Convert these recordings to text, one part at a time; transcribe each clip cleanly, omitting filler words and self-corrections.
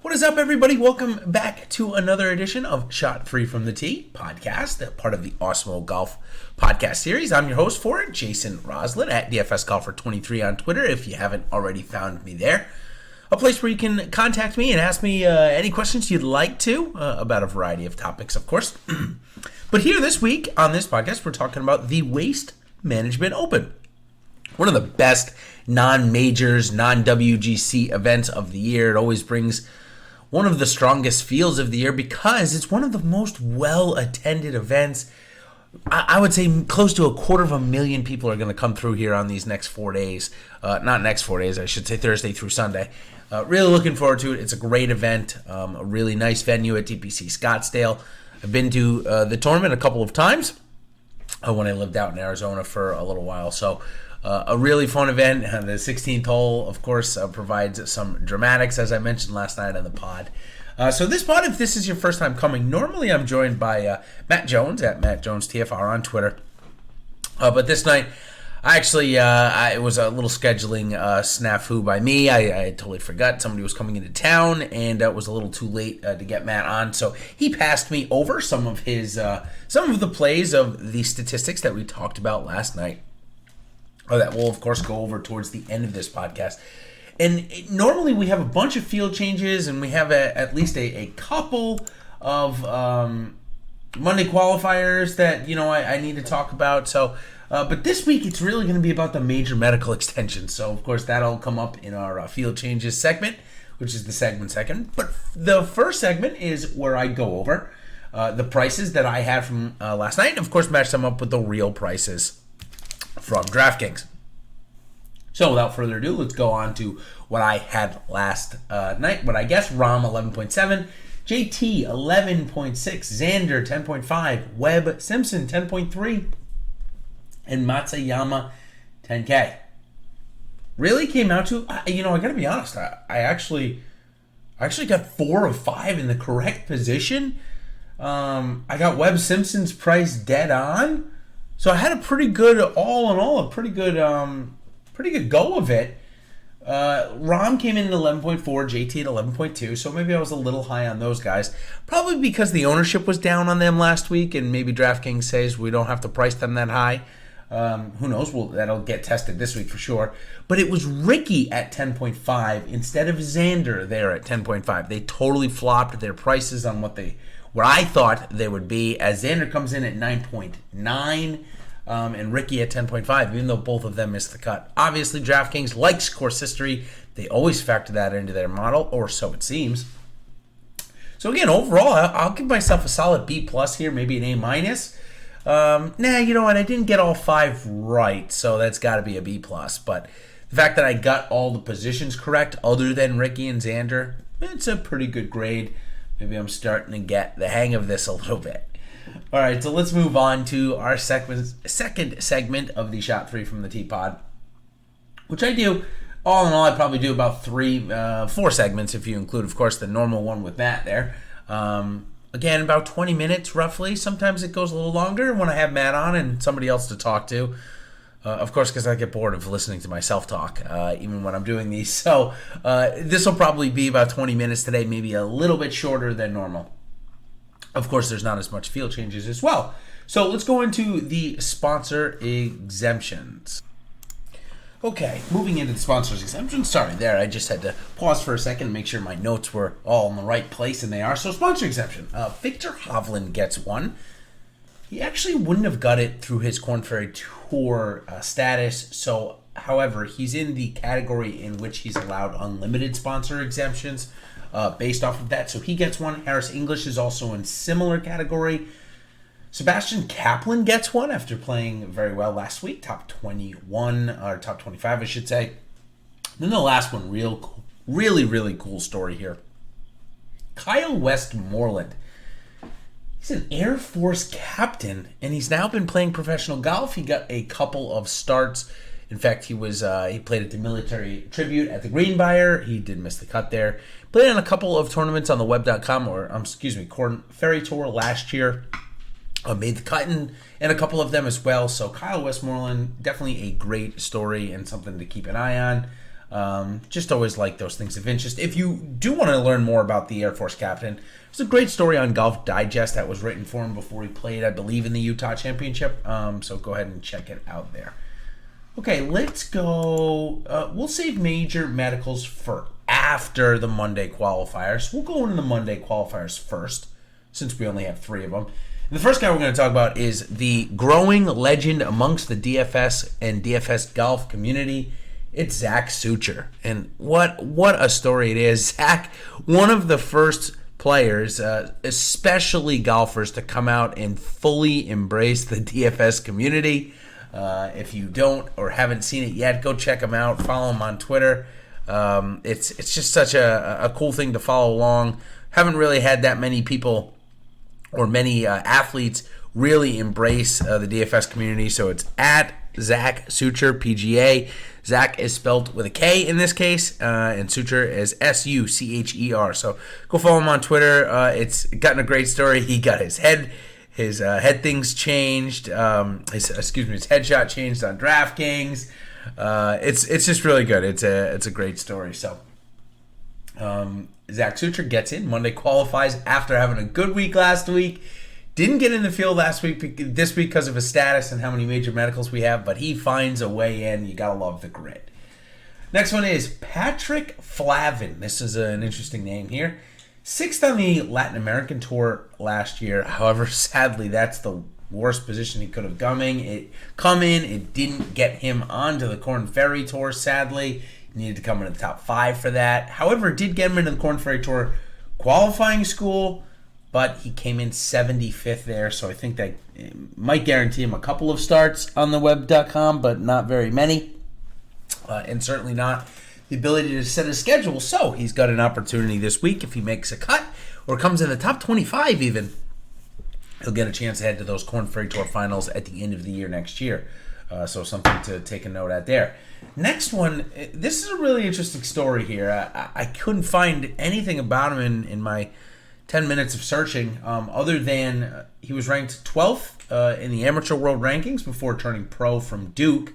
What is up, everybody? Welcome back to another edition of Shot 3 from the Tee podcast, part of the Osmo Golf podcast series. I'm your host for it, Jason Roslin, at DFSGolfer23 on Twitter, if you haven't already found me there. A place where you can contact me and ask me any questions you'd like to, about a variety of topics, of course. But here this week on this podcast, we're talking about the Waste Management Open. One of the best non-majors, non-WGC events of the year. It always brings one of the strongest fields of the year because it's one of the most well-attended events. I would say close to 250,000 people are going to come through here on these next 4 days. Not next 4 days, I should say Thursday through Sunday. Really looking forward to it. It's a great event, a really nice venue at DPC Scottsdale. I've been to the tournament a couple of times when I lived out in Arizona for a little while. So a really fun event. The 16th hole, of course, provides some dramatics, as I mentioned last night on the pod. So this pod, if this is your first time coming, normally I'm joined by Matt Jones at Matt Jones TFR on Twitter. But this night, it was a little scheduling snafu by me. I totally forgot somebody was coming into town, and it was a little too late to get Matt on. So he passed me over some of the plays of the statistics that we talked about last night. That we'll, of course, go over towards the end of this podcast. And normally we have a bunch of field changes, and we have at least a couple of Monday qualifiers that, I need to talk about. So, but this week it's really going to be about the major medical extensions. So, of course, that'll come up in our field changes segment, which is the segment second. But the first segment is where I go over the prices that I had from last night, and, of course, match them up with the real prices from DraftKings. So without further ado, let's go on to what I had last night. What I guess: Rahm 11.7, JT 11.6, Xander 10.5, Webb Simpson 10.3, and Matsuyama 10K. Really came out to, I gotta be honest, I actually got 4 of 5 in the correct position. I got Webb Simpson's price dead on. So I had a pretty good, all in all, a pretty good go of it. Rahm came in at 11.4, JT at 11.2, so maybe I was a little high on those guys. Probably because the ownership was down on them last week, and maybe DraftKings says we don't have to price them that high. Who knows? Well, that'll get tested this week for sure. But it was Ricky at 10.5 instead of Xander there at 10.5. They totally flopped their prices on what I thought they would be, as Xander comes in at 9.9 and Ricky at 10.5, even though both of them missed the cut. Obviously, DraftKings likes course history. They always factor that into their model, or so it seems. So again, overall, I'll give myself a solid B+ here, maybe an A-. You know what? I didn't get all 5 right, so that's got to be a B+. But the fact that I got all the positions correct, other than Ricky and Xander, it's a pretty good grade. Maybe I'm starting to get the hang of this a little bit. All right, so let's move on to our second segment of the Shot 3 from the Tee pod, which I do. All in all, I probably do about 4 segments if you include, of course, the normal one with Matt there. Again, about 20 minutes roughly. Sometimes it goes a little longer when I have Matt on and somebody else to talk to. Of course, because I get bored of listening to myself talk, even when I'm doing these. So this will probably be about 20 minutes today, maybe a little bit shorter than normal. Of course, there's not as much field changes as well. So let's go into the sponsor exemptions. Okay, moving into the sponsors exemptions. Sorry there, I just had to pause for a second and make sure my notes were all in the right place, and they are. So sponsor exemption. Victor Hovland gets one. He actually wouldn't have got it through his Korn Ferry Tour status. So, however, he's in the category in which he's allowed unlimited sponsor exemptions based off of that. So he gets one. Harris English is also in similar category. Sebastian Kaplan gets one after playing very well last week. Top 21, or top 25, I should say. Then the last one, really cool story here. Kyle Westmoreland. He's an Air Force captain, and he's now been playing professional golf. He got a couple of starts. In fact, he played at the military tribute at the Greenbrier. He did miss the cut there. Played on a couple of tournaments on the web.com, Korn Ferry Tour last year. Made the cut in a couple of them as well. So Kyle Westmoreland, definitely a great story and something to keep an eye on. Just always like those things of interest. If you do want to learn more about the Air Force captain, there's a great story on Golf Digest that was written for him before he played, I believe, in the Utah Championship. So go ahead and check it out there. Okay, let's go. We'll save major medicals for after the Monday qualifiers. We'll go into the Monday qualifiers first, since we only have 3 of them. And the first guy we're going to talk about is the growing legend amongst the DFS and DFS golf community. It's Zach Sucher. And what a story it is. Zach, one of the first players, especially golfers, to come out and fully embrace the DFS community. If you don't or haven't seen it yet, go check him out. Follow him on Twitter. It's just such a cool thing to follow along. Haven't really had that many people or many athletes really embrace the DFS community. So it's at Zach Sucher PGA. Zach is spelled with a K in this case, and Sucher is Sucher. So go follow him on Twitter. It's gotten a great story. He got his head things changed. His headshot changed on DraftKings. It's just really good. It's a great story. So Zach Sucher gets in. Monday qualifies after having a good week last week. Didn't get in the field this week because of his status and how many major medicals we have, but he finds a way in. You gotta love the grit. Next one is Patrick Flavin. This is an interesting name here. 6th on the Latin American Tour last year. However, sadly, that's the worst position he could have come in. It didn't get him onto the Korn Ferry Tour, sadly. He needed to come in the top 5 for that. However, it did get him into the Korn Ferry Tour qualifying school, but he came in 75th there, so I think that might guarantee him a couple of starts on the web.com, but not very many, and certainly not the ability to set a schedule. So he's got an opportunity this week if he makes a cut or comes in the top 25 even. He'll get a chance to head to those Korn Ferry Tour finals at the end of the year next year. So something to take a note at there. Next one, this is a really interesting story here. I couldn't find anything about him in my 10 minutes of searching, other than he was ranked 12th in the amateur world rankings before turning pro from Duke,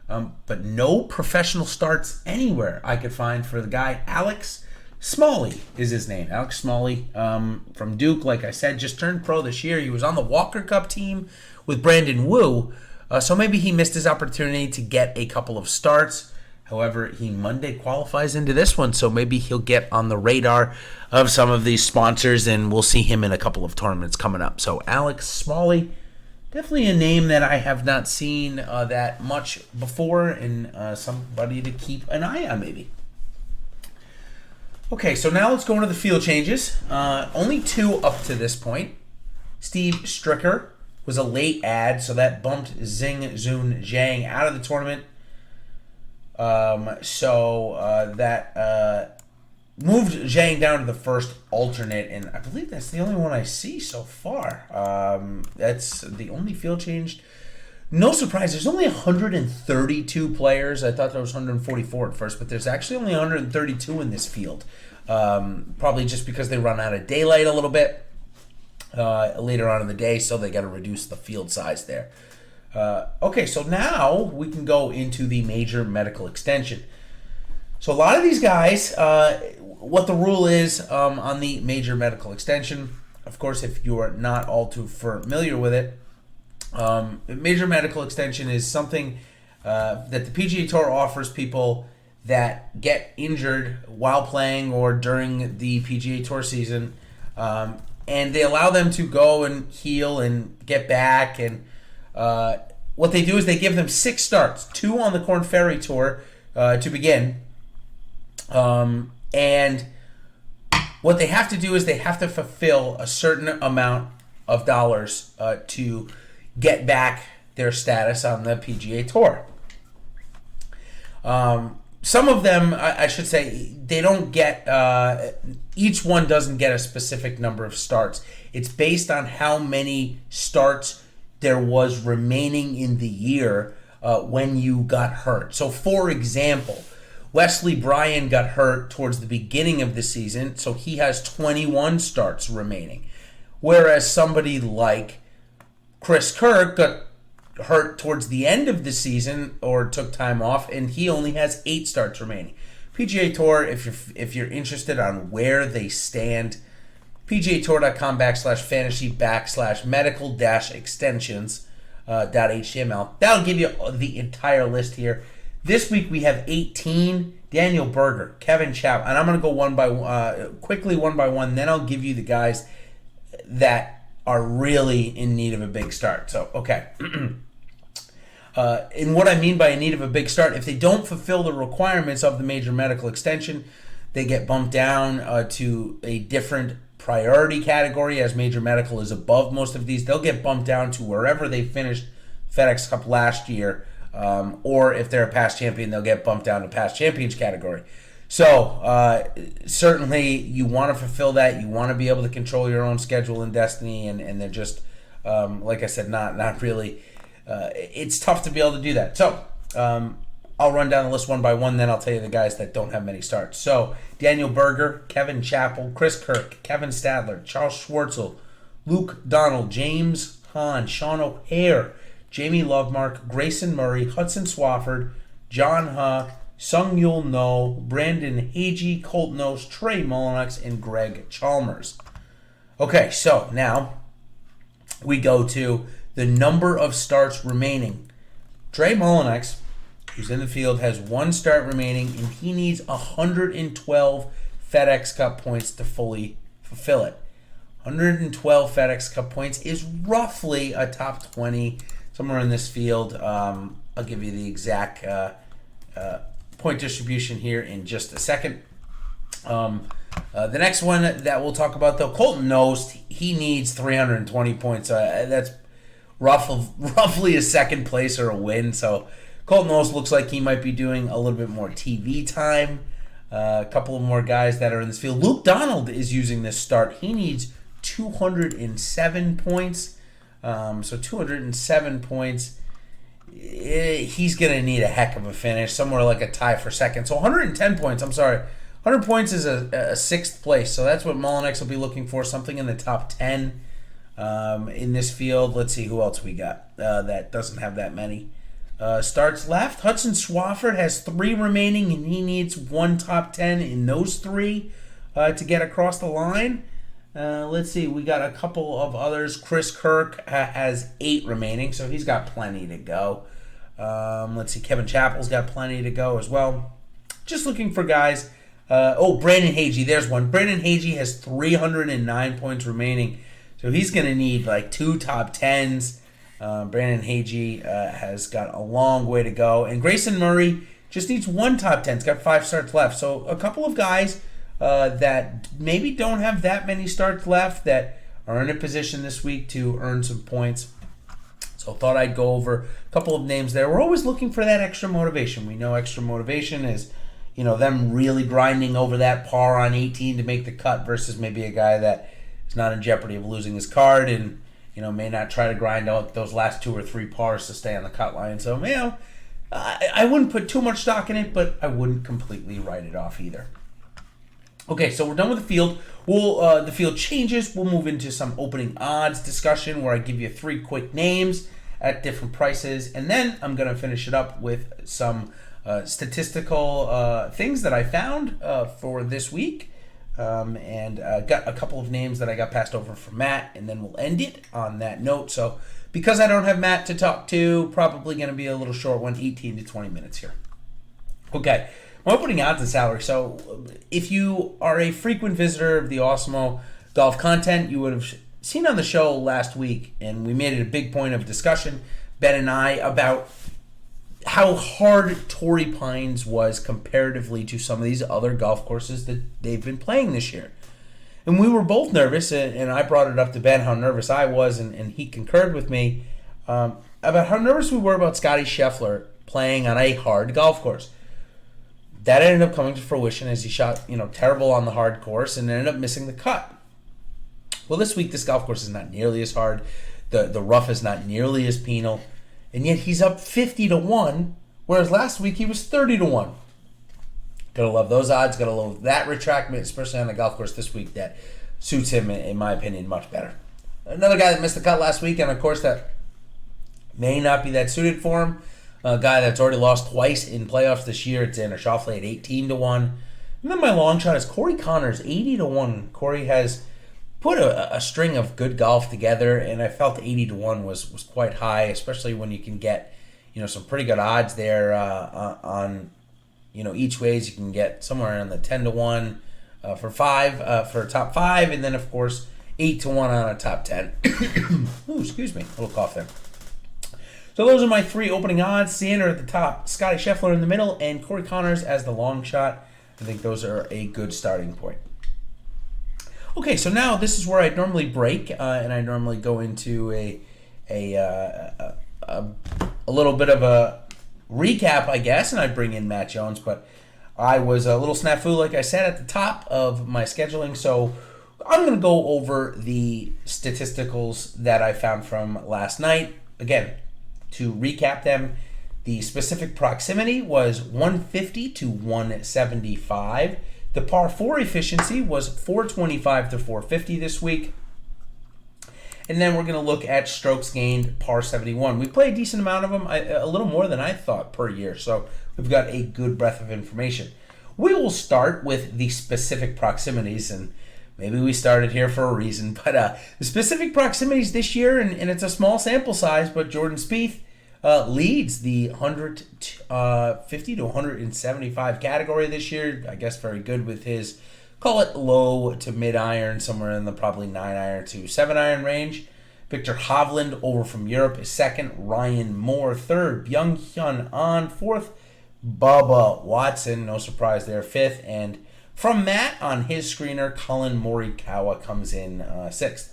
but no professional starts anywhere I could find for the guy. Alex Smalley is his name. Alex Smalley from Duke, like I said, just turned pro this year. He was on the Walker Cup team with Brandon Wu, so maybe he missed his opportunity to get a couple of starts. However, he Monday qualifies into this one, so maybe he'll get on the radar of some of these sponsors, and we'll see him in a couple of tournaments coming up. So Alex Smalley, definitely a name that I have not seen that much before, and somebody to keep an eye on maybe. Okay, so now let's go into the field changes. Only 2 up to this point. Steve Stricker was a late add, so that bumped Zing Zun Zhang out of the tournament. That moved Zhang down to the first alternate, and I believe that's the only one I see so far. That's the only field change. No surprise, there's only 132 players. I thought there was 144 at first, but there's actually only 132 in this field. Probably just because they run out of daylight a little bit later on in the day, so they got to reduce the field size there. Okay, so now we can go into the major medical extension. So a lot of these guys, what the rule is on the major medical extension, of course, if you are not all too familiar with it, major medical extension is something that the PGA Tour offers people that get injured while playing or during the PGA Tour season, and they allow them to go and heal and get back. And what they do is they give them 6 starts, 2 on the Korn Ferry Tour to begin. And what they have to do is they have to fulfill a certain amount of dollars to get back their status on the PGA Tour. Some of them, I should say, they don't get, each one doesn't get a specific number of starts. It's based on how many starts there was remaining in the year when you got hurt. So, for example, Wesley Bryan got hurt towards the beginning of the season, so he has 21 starts remaining. Whereas somebody like Chris Kirk got hurt towards the end of the season or took time off, and he only has 8 starts remaining. PGA Tour, if you're interested on where they stand, pgatour.com/fantasy/medical-extensions .html. That'll give you the entire list here. This week we have 18. Daniel Berger, Kevin Chappell, and I'm going to go quickly one by one. Then I'll give you the guys that are really in need of a big start. So, okay. And what I mean by in need of a big start, if they don't fulfill the requirements of the major medical extension, they get bumped down to a different priority category, as major medical is above most of these. They'll get bumped down to wherever they finished FedEx Cup last year, or if they're a past champion, they'll get bumped down to past champions category. So certainly you want to fulfill that. You want to be able to control your own schedule and destiny, and they're just, like I said, not really. It's tough to be able to do that. So I'll run down the list one by one, then I'll tell you the guys that don't have many starts. So Daniel Berger, Kevin Chappell, Chris Kirk, Kevin Stadler, Charles Schwartzel, Luke Donald, James Hahn, Sean O'Hare, Jamie Lovemark, Grayson Murray, Hudson Swafford, John Ha, Sung Yul No, Brandon Hagee, Colt Knost, Trey Mullinax, and Greg Chalmers. Okay, so now we go to the number of starts remaining. Trey Mullinax, who's in the field, has 1 start remaining, and he needs 112 FedEx Cup points to fully fulfill it. 112 FedEx Cup points is roughly a top 20 somewhere in this field. I'll give you the exact point distribution here in just a second. The next one that we'll talk about, though, Colton Knost, he needs 320 points. That's roughly a second place or a win. So Colton Knost looks like he might be doing a little bit more TV time. A couple of more guys that are in this field. Luke Donald is using this start. He needs 207 points. So 207 points. He's going to need a heck of a finish, somewhere like a tie for second. So 110 points, 100 points is a 6th place. So that's what Mullinax will be looking for, something in the top 10 in this field. Let's see who else we got that doesn't have that many starts left. Hudson Swafford has 3 remaining, and he needs 1 top 10 in those 3 to get across the line. Let's see, we got a couple of others. Chris Kirk has 8 remaining, so he's got plenty to go. Let's see, Kevin Chappell's got plenty to go as well. Just looking for guys. Brandon Hagee, there's one. Brandon Hagee has 309 points remaining, so he's going to need like 2 top 10s. Brandon Hagee has got a long way to go. And Grayson Murray just needs 1 top 10. He's got 5 starts left. So a couple of guys that maybe don't have that many starts left that are in a position this week to earn some points. So thought I'd go over a couple of names there. We're always looking for that extra motivation. We know extra motivation is, them really grinding over that par on 18 to make the cut versus maybe a guy that is not in jeopardy of losing his card and, may not try to grind out those last 2 or 3 pars to stay on the cut line. So, I wouldn't put too much stock in it, but I wouldn't completely write it off either. Okay, so we're done with the field. The field changes. We'll move into some opening odds discussion where I give you 3 quick names at different prices, and then I'm going to finish it up with some statistical things that I found for this week, and got a couple of names that I got passed over from Matt, and then we'll end it on that note. So because I don't have Matt to talk to, probably going to be a little short one, 18 to 20 minutes here. Okay. My opening odds and salary. So if you are a frequent visitor of the Osmo Golf content, you would have seen on the show last week, and we made it a big point of discussion, Ben and I, about how hard Torrey Pines was comparatively to some of these other golf courses that they've been playing this year. And we were both nervous, and I brought it up to Ben how nervous I was, and he concurred with me about how nervous we were about Scotty Scheffler playing on a hard golf course. That ended up coming to fruition as he shot, terrible on the hard course and ended up missing the cut. Well, this week, this golf course is not nearly as hard. The rough is not nearly as penal. And yet he's up 50 to 1, whereas last week he was 30 to 1. Gotta love those odds. Gotta love that retractment, especially on the golf course this week that suits him, in my opinion, much better. Another guy that missed the cut last week, and of course that may not be that suited for him. A guy that's already lost twice in playoffs this year. It's Xander Schauffele at 18-1. And then my long shot is Corey Connors, 80-1. Corey has put a string of good golf together, and I felt 80-1 was quite high, especially when you can get some pretty good odds there on each ways. You can get somewhere around the 10-1 for a top five, and then of course 8-1 on a top 10. Ooh, excuse me, a little cough there. So those are my three opening odds. Xander at the top, Scotty Scheffler in the middle, and Corey Connors as the long shot. I think those are a good starting point. Okay, so now this is where I normally break, and I normally go into a little bit of a recap, I guess, and I bring in Matt Jones, but I was a little snafu, like I said, at the top of my scheduling, so I'm going to go over the statisticals that I found from last night. Again, to recap them, the specific proximity was 150 to 175. The par 4 efficiency was 425 to 450 this week. And then we're going to look at strokes gained par 71. We play a decent amount of them, a little more than I thought per year. So we've got a good breadth of information. We will start with the specific proximities, and maybe we started here for a reason. But the specific proximities this year, and it's a small sample size, but Jordan Spieth leads the 150 to 175 category this year. I guess very good with his, call it low to mid iron, somewhere in the probably 9 iron to 7 iron range. Victor Hovland over from Europe is second. Ryan Moore third. Byung-Hyun on fourth. Bubba Watson, no surprise there, fifth. And from Matt on his screener, Colin Morikawa comes in sixth.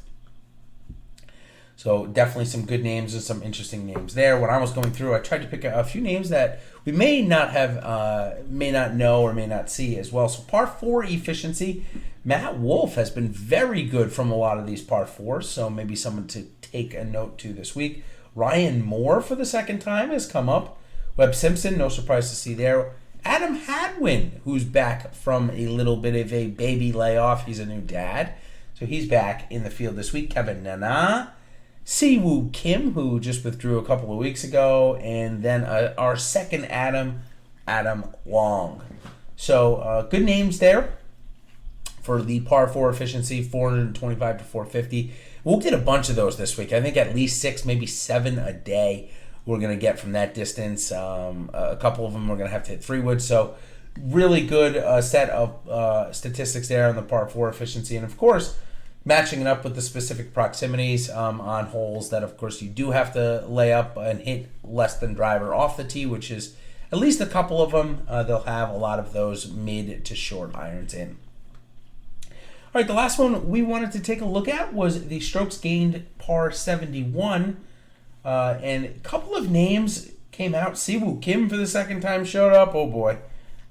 So definitely some good names and some interesting names there. When I was going through, I tried to pick a few names that we may not know or may not see as well. So par 4 efficiency, Matt Wolff has been very good from a lot of these par 4s, so maybe someone to take a note to this week. Ryan Moore for the second time has come up. Webb Simpson, no surprise to see there. Adam Hadwin, who's back from a little bit of a baby layoff. He's a new dad, so he's back in the field this week. Kevin Na. Siwoo Kim, who just withdrew a couple of weeks ago, and then our second Adam Long. So good names there for the par 4 efficiency, 425 to 450. We'll get a bunch of those this week. I think at least 6, maybe 7 a day we're going to get from that distance. A couple of them we're going to have to hit 3-wood. So really good set of statistics there on the par 4 efficiency. And of course, matching it up with the specific proximities on holes that, of course, you do have to lay up and hit less than driver off the tee, which is at least a couple of them. They'll have a lot of those mid to short irons in. All right, the last one we wanted to take a look at was the strokes gained par 71. And a couple of names came out. Siwoo Kim for the second time showed up. Oh, boy.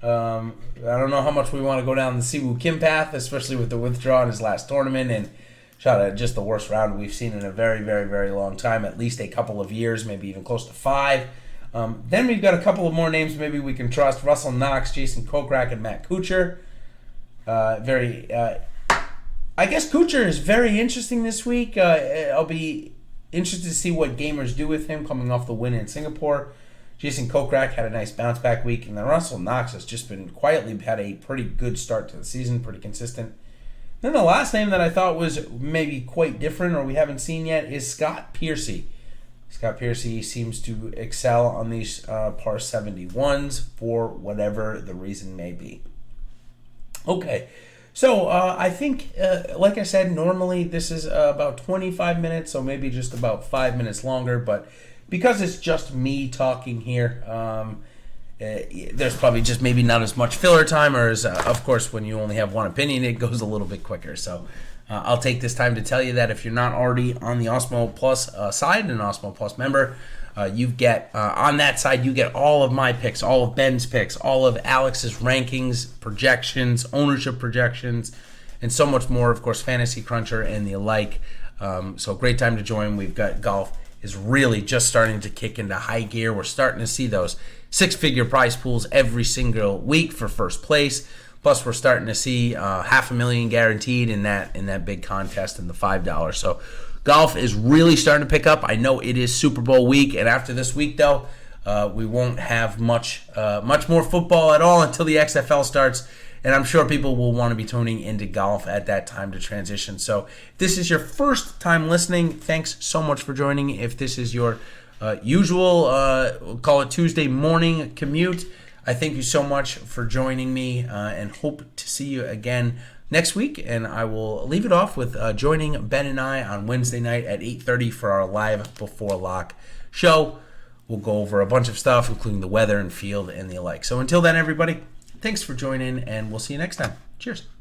I don't know how much we want to go down the Siwoo Kim path, especially with the withdrawal in his last tournament, and shot at just the worst round we've seen in a very, very, very long time, at least a couple of years, maybe even close to 5. Then we've got a couple of more names maybe we can trust. Russell Knox, Jason Kokrak, and Matt Kuchar. I guess Kuchar is very interesting this week. I'll be interested to see what gamers do with him coming off the win in Singapore. Jason Kokrak had a nice bounce-back week, and then Russell Knox has just been quietly had a pretty good start to the season, pretty consistent. Then the last name that I thought was maybe quite different or we haven't seen yet is Scott Piercy. Scott Piercy seems to excel on these par 71s for whatever the reason may be. Okay, so I think, like I said, normally this is about 25 minutes, so maybe just about 5 minutes longer, but because it's just me talking here, there's probably just maybe not as much filler time, or as, of course, when you only have one opinion, it goes a little bit quicker. So I'll take this time to tell you that if you're not already on the Osmo Plus side, an Osmo Plus member, you get, on that side, you get all of my picks, all of Ben's picks, all of Alex's rankings, projections, ownership projections, and so much more, of course, Fantasy Cruncher and the like. So great time to join. We've got golf is really just starting to kick into high gear. We're starting to see those 6-figure prize pools every single week for first place. Plus, we're starting to see $500,000 guaranteed in that big contest in the $5. So, golf is really starting to pick up. I know it is Super Bowl week, and after this week, though, we won't have much more football at all until the XFL starts, and I'm sure people will want to be tuning into golf at that time to transition. So if this is your first time listening, thanks so much for joining. If this is your usual, we'll call it Tuesday morning commute, I thank you so much for joining me and hope to see you again next week. And I will leave it off with joining Ben and I on Wednesday night at 8:30 for our live Before Lock show. We'll go over a bunch of stuff, including the weather and field and the like. So until then, everybody, thanks for joining, and we'll see you next time. Cheers.